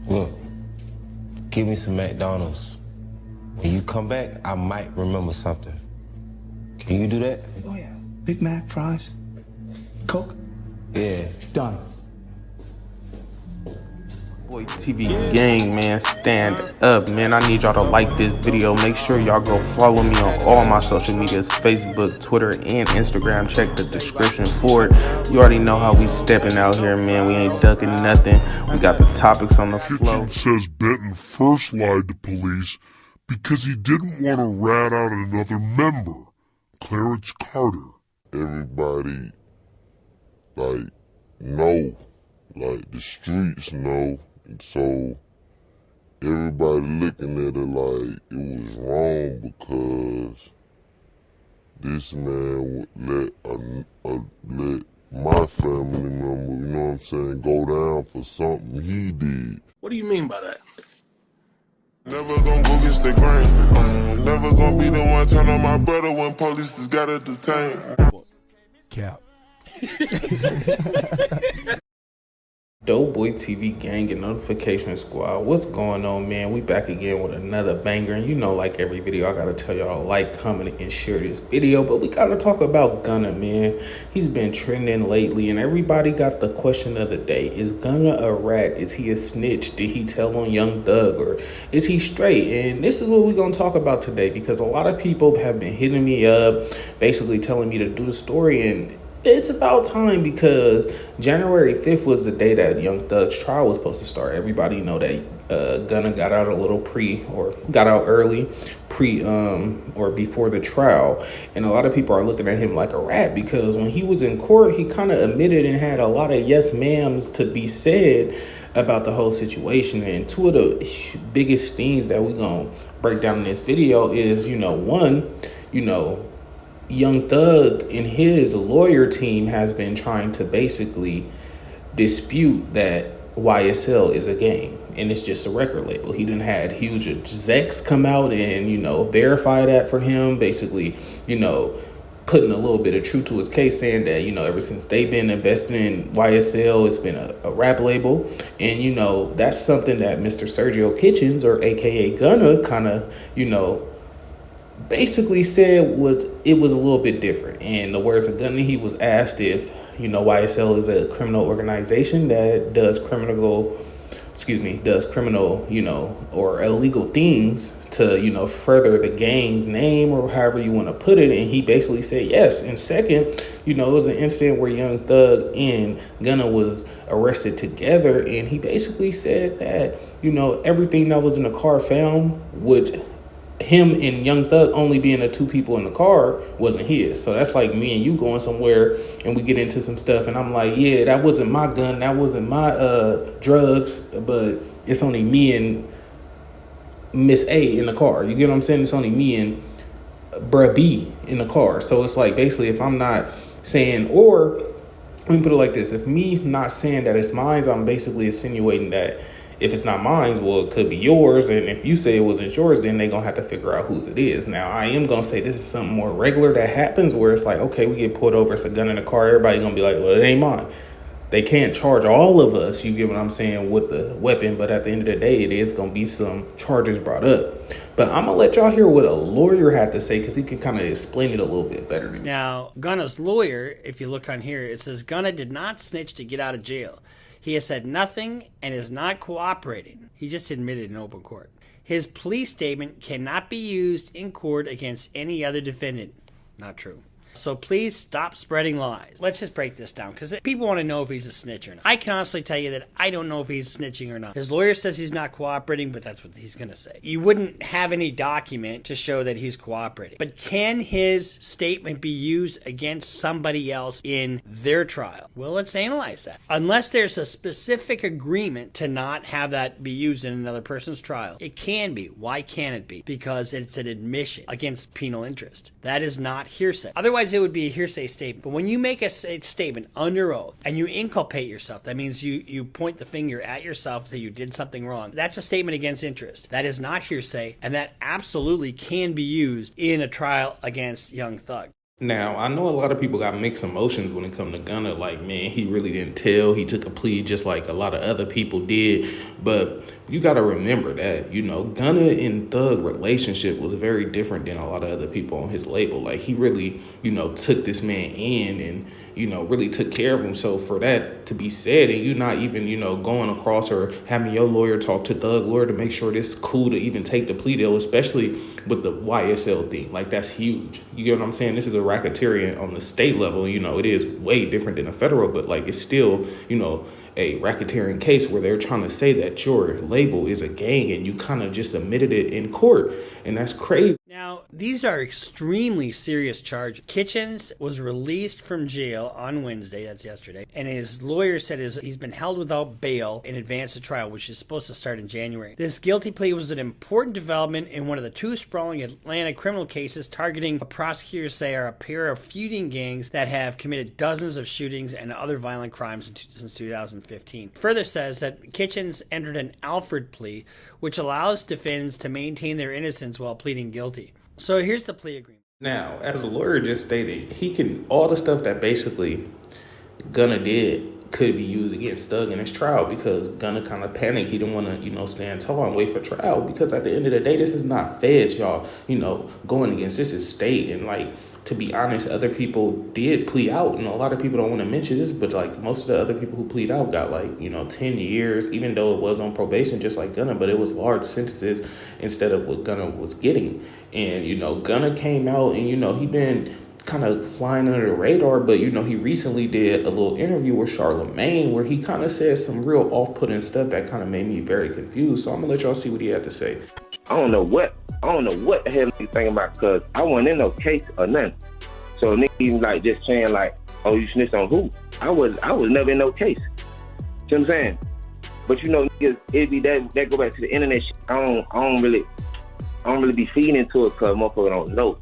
Look, give me some McDonald's. When you come back, I might remember something. Can you do that? Oh, yeah. Big Mac, fries, Coke. Yeah. Done. Boy TV gang, man, stand up, man. I need y'all to like this video. Make sure y'all go follow me on all my social medias, Facebook, Twitter, and Instagram. Check the description for it. You already know how we stepping out here, man. We ain't ducking nothing. We got the topics on the flow. Kitchen says Benton first lied to police because he didn't want to rat out another member, Clarence Carter. Everybody, know, the streets know. And so everybody looking at it like it was wrong because this man would let my family member, you know what I'm saying, go down for something he did. What do you mean by that? Never gonna go against the grain. Never gonna be the one turn on my brother when police just gotta detain. Cap. Dohboy TV gang and notification squad, what's going on, man? We back again with another banger, and you know, like every video, I gotta tell y'all to like, comment, and share this video. But we gotta talk about Gunna, man. He's been trending lately, and everybody got the question of the day: is Gunna a rat? Is he a snitch? Did he tell on Young Thug, or is he straight? And this is what we're gonna talk about today, because a lot of people have been hitting me up, basically telling me to do the story, and it's about time, because January 5th was the day that Young Thug's trial was supposed to start. Everybody know that Gunna got out got out early, or before the trial. And a lot of people are looking at him like a rat, because when he was in court, he kind of admitted and had a lot of yes ma'ams to be said about the whole situation. And two of the biggest things that we're going to break down in this video is, one, Young Thug and his lawyer team has been trying to basically dispute that YSL is a gang and it's just a record label. He done had huge execs come out and, verify that for him, basically, putting a little bit of truth to his case, saying that, ever since they've been investing in YSL, it's been a rap label. And, that's something that Mr. Sergio Kitchens, or AKA Gunna, kind of, basically said it was a little bit different. In the words of Gunna, he was asked if, YSL is a criminal organization that does criminal, or illegal things to, further the gang's name, or however you want to put it. And he basically said yes. And second, it was an incident where Young Thug and Gunna was arrested together. And he basically said that, everything that was in the car found, would him and Young Thug only being the two people in the car, wasn't his. So that's like me and you going somewhere and we get into some stuff and I'm like, yeah, that wasn't my gun, that wasn't my drugs, but it's only me and Miss A in the car. You get what I'm saying? It's only me and bruh B in the car. So it's like, basically, if I'm not saying, or let me put it like this, if me not saying that it's mine, I'm basically insinuating that if it's not mine, well, it could be yours. And if you say it wasn't yours, then they're going to have to figure out whose it is. Now, I am going to say this is something more regular that happens, where it's like, okay, we get pulled over, it's a gun in the car, everybody going to be like, well, it ain't mine. They can't charge all of us, you get what I'm saying, with the weapon. But at the end of the day, it is going to be some charges brought up. But I'm going to let y'all hear what a lawyer had to say, because he can kind of explain it a little bit better. Now, Gunna's lawyer, if you look on here, it says Gunna did not snitch to get out of jail. He has said nothing and is not cooperating. He just admitted in open court. His plea statement cannot be used in court against any other defendant. Not true. So please stop spreading lies. Let's just break this down, because people want to know if he's a snitch or not. I can honestly tell you that I don't know if he's snitching or not. His lawyer says he's not cooperating, but that's what he's going to say. You wouldn't have any document to show that he's cooperating. But can his statement be used against somebody else in their trial? Well, let's analyze that. Unless there's a specific agreement to not have that be used in another person's trial, it can be. Why can it be? Because it's an admission against penal interest. That is not hearsay. Otherwise, it would be a hearsay statement. But when you make a statement under oath and you inculpate yourself, that means you point the finger at yourself that you did something wrong. That's a statement against interest. That is not hearsay, and that absolutely can be used in a trial against Young Thug. Now, I know a lot of people got mixed emotions when it comes to Gunna. Like, man, he really didn't tell. He took a plea just like a lot of other people did. But you got to remember that, you know, Gunna and Thug relationship was very different than a lot of other people on his label. Like, he really, you know, took this man in and, you know, really took care of him. So for that to be said, and you not even, you know, going across or having your lawyer talk to Thug lawyer to make sure this cool to even take the plea deal, especially with the YSL thing, like, that's huge. You get what I'm saying? This is a racketeering on the state level. You know, it is way different than a federal, but like, it's still, you know, a racketeering case where they're trying to say that your label is a gang and you kind of just admitted it in court. And that's crazy. Now, these are extremely serious charges. Kitchens was released from jail on Wednesday, that's yesterday, and his lawyer said he's been held without bail in advance of trial, which is supposed to start in January. This guilty plea was an important development in one of the two sprawling Atlanta criminal cases targeting what prosecutors say are a pair of feuding gangs that have committed dozens of shootings and other violent crimes since 2015. Further says that Kitchens entered an Alford plea, which allows defendants to maintain their innocence while pleading guilty. So here's the plea agreement. Now, as the lawyer just stated, he can, all the stuff that basically Gunna did could be used against Thug in his trial, because Gunna kind of panicked. He didn't want to, you know, stand tall and wait for trial, because at the end of the day, this is not feds, y'all, you know, going against. This is state. And like, to be honest, other people did plea out, and a lot of people don't want to mention this, but like, most of the other people who plead out got like, you know, 10 years, even though it was on probation, just like Gunna, but it was large sentences instead of what Gunna was getting. And, you know, Gunna came out and, you know, he been kind of flying under the radar, but, you know, he recently did a little interview with Charlamagne where he kind of said some real off-putting stuff that kind of made me very confused. So I'm gonna let y'all see what he had to say. I don't know what the hell you thinking about, because I wasn't in no case or nothing. So niggas even like just saying like, oh, you snitched on who? I was never in no case. See what I'm saying? But you know, niggas, it be that go back to the internet shit. I don't really be feeding into it, because motherfucker don't know.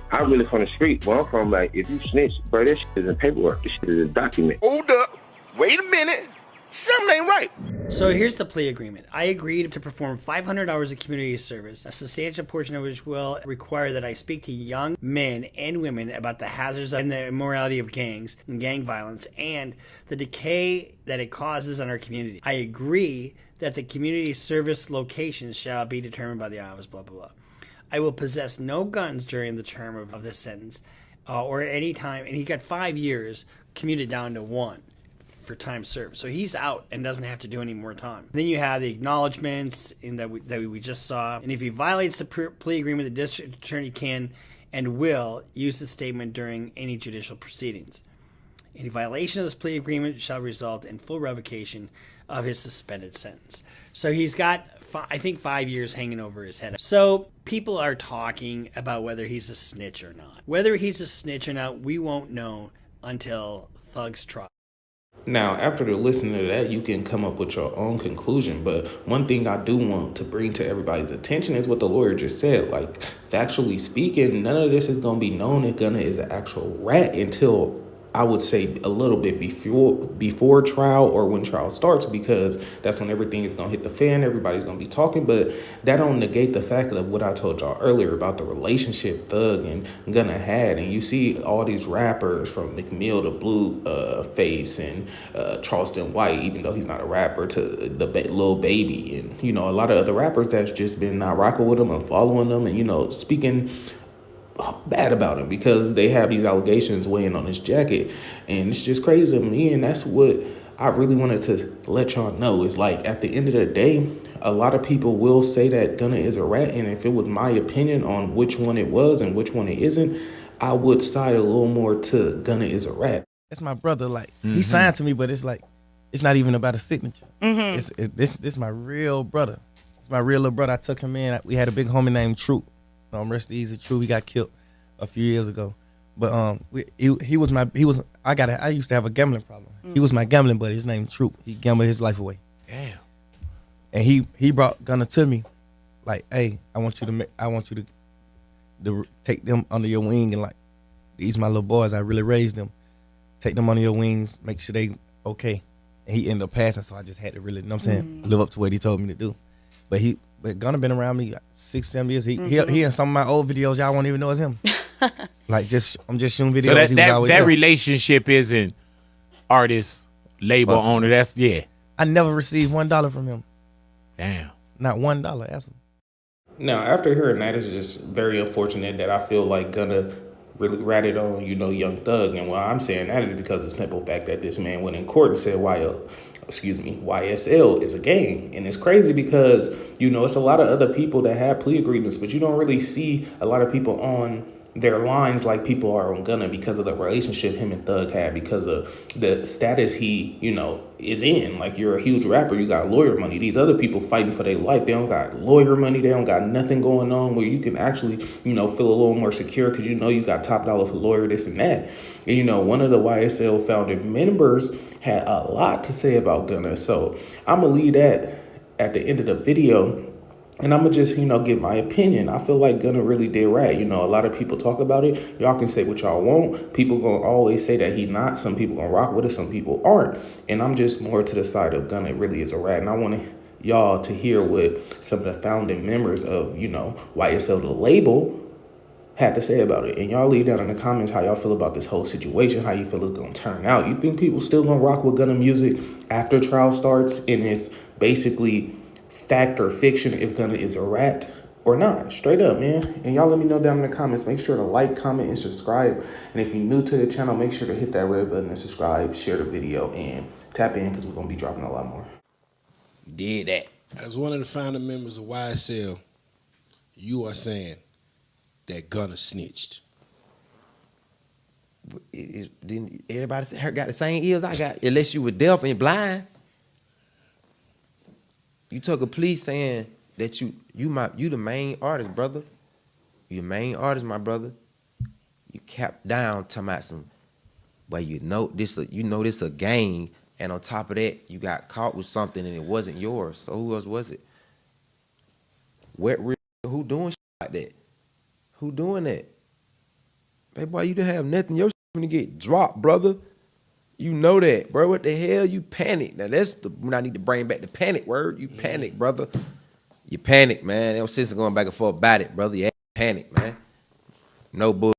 I really from the street where I'm from, like, if you snitch, bro, this shit is in paperwork. This shit is a document. Hold up. Wait a minute. Something ain't right. So here's the plea agreement. I agreed to perform 500 hours of community service, a substantial portion of which will require that I speak to young men and women about the hazards and the immorality of gangs and gang violence and the decay that it causes in our community. I agree that the community service locations shall be determined by the office, blah, blah, blah. I will possess no guns during the term of this sentence or any time. And he got 5 years commuted down to 1 for time served. So he's out and doesn't have to do any more time. Then you have the acknowledgments that we just saw. And if he violates the plea agreement, the district attorney can and will use the statement during any judicial proceedings. Any violation of this plea agreement shall result in full revocation of his suspended sentence. So he's got, I think, 5 years hanging over his head. So people are talking about whether he's a snitch or not. Whether he's a snitch or not, we won't know until Thug's trial. Now, after listening to that, you can come up with your own conclusion. But one thing I do want to bring to everybody's attention is what the lawyer just said. Like, factually speaking, none of this is going to be known if Gunna is an actual rat until, I would say, a little bit before trial or when trial starts, because that's when everything is going to hit the fan. Everybody's going to be talking, but that don't negate the fact of what I told y'all earlier about the relationship Thug and Gunna had. And you see all these rappers from McMill to Blueface and Charleston White, even though he's not a rapper, to the Lil Baby, and, you know, a lot of other rappers that's just been not rocking with them and following them and, you know, speaking bad about him because they have these allegations weighing on his jacket. And it's just crazy to me, and that's what I really wanted to let y'all know, is like, at the end of the day, a lot of people will say that Gunna is a rat, and if it was my opinion on which one it was and which one it isn't, I would side a little more to Gunna is a rat. That's my brother. Like, he signed to me, but it's like, it's not even about a signature. This my real brother. It's my real little brother. I took him in. We had a big homie named Troop. Rest easy, True. He got killed a few years ago, but I used to have a gambling problem. He was my gambling buddy. His name Troop. He gambled his life away. Damn. And he brought Gunna to me, like, hey, I want you to take them under your wing, and like, these my little boys. I really raised them. Take them under your wings. Make sure they okay. And he ended up passing, so I just had to really, you know what I'm saying, live up to what he told me to do. But Gunna been around me 6-7 years. He in some of my old videos y'all won't even know it's him. Like, I'm just shooting videos. So that relationship isn't artist, label owner. That's, yeah. I never received $1 from him. Damn. Not $1. Ask him. Now, after hearing that, it's just very unfortunate that I feel like Gunna really ratted on, Young Thug. And why I'm saying that is because of the simple fact that this man went in court and said YSL is a gang. And it's crazy because, it's a lot of other people that have plea agreements, but you don't really see a lot of people on their lines like people are on Gunna because of the relationship him and Thug had, because of the status he, is in. Like, you're a huge rapper, you got lawyer money. These other people fighting for their life, they don't got lawyer money, they don't got nothing going on where you can actually, feel a little more secure because you got top dollar for lawyer, this and that. And, one of the YSL founding members had a lot to say about Gunna. So I'm going to leave that at the end of the video. And I'm going to just, give my opinion. I feel like Gunna really did right. A lot of people talk about it. Y'all can say what y'all want. People going to always say that he not. Some people going to rock with it. Some people aren't. And I'm just more to the side of Gunna really is a rat. And I want y'all to hear what some of the founding members of, YSL, the label, had to say about it. And y'all leave down in the comments how y'all feel about this whole situation, how you feel it's going to turn out. You think people still going to rock with Gunna music after trial starts and it's basically fact or fiction if Gunna is a rat or not? Straight up, man. And y'all let me know down in the comments. Make sure to like, comment, and subscribe. And if you're new to the channel, make sure to hit that red button and subscribe, share the video, and tap in because we're going to be dropping a lot more. You did that. As one of the founding members of YSL, you are saying that Gunna snitched. Didn't everybody got the same ears I got? Unless you were deaf and blind. You took a plea saying that you the main artist, brother. You the main artist, my brother. You capped down talking about some, but this a gang, and on top of that, you got caught with something and it wasn't yours. So who else was it? Who doing shit like that? Who doing that? Hey boy, you didn't have nothing. Your shit gonna get dropped, brother. You know that, bro. What the hell? You panic. Now that's when I need to bring back the panic word. You panic, brother. You panic, man. Them sisters going back and forth about it, brother. You panic, man. No bull.